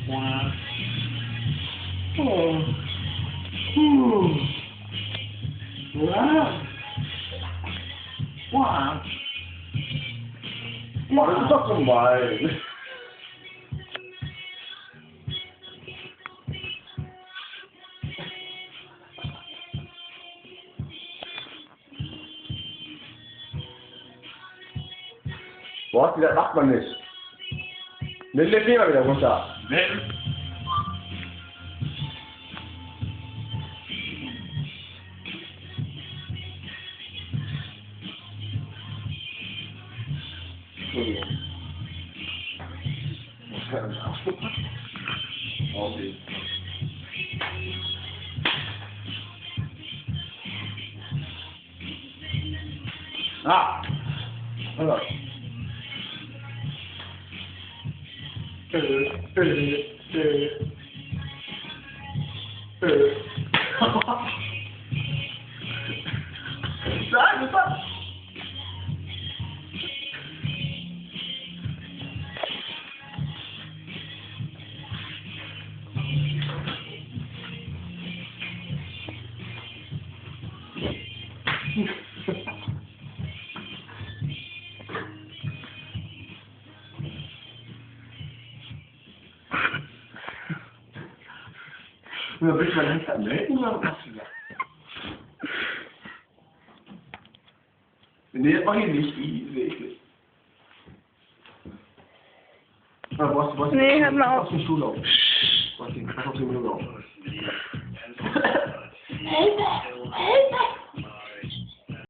Wow. Oh. Wow. Wow. Das ist doch gemein. Boah, das macht man nicht. Nimm den Finger wieder runter. Wenn. Entschuldigung. Okay. Ah. Ja. Sag es doch. Ja, willst du mal ganz melden oder was? Nee, das mach ich nicht. Die sehe ich nicht. Ja, was? Nee, hört mal auf. Was für Stuhl auf. Was auf den Müll auf. Hilfe! Hilfe!